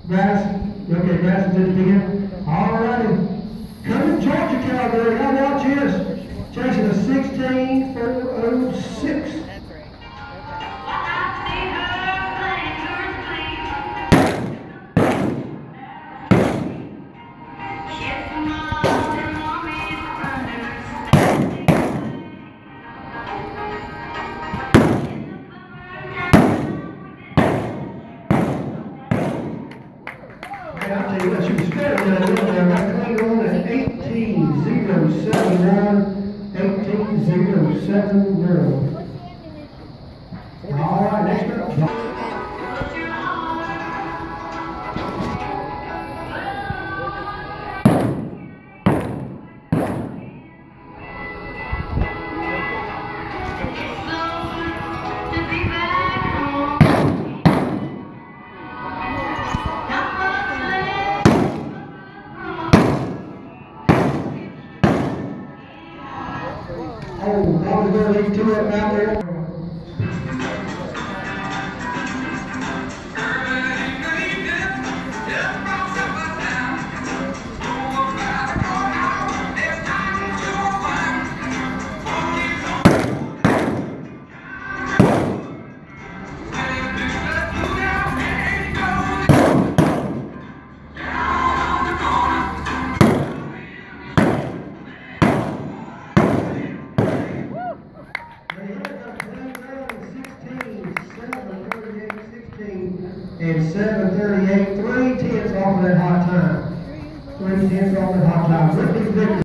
Grass. Okay, Grass is at the end. All righty. Come to Georgia, Cowboy. Now watch this. Chasing a 16.406. I'll tell you what, she was better than I was there. I cleaned on at 18.071, 18.070. All right, next up. Oh, I was going to leave two up out there. And 7:38, 3/10 off of that hot time. 3/10 off that hot time.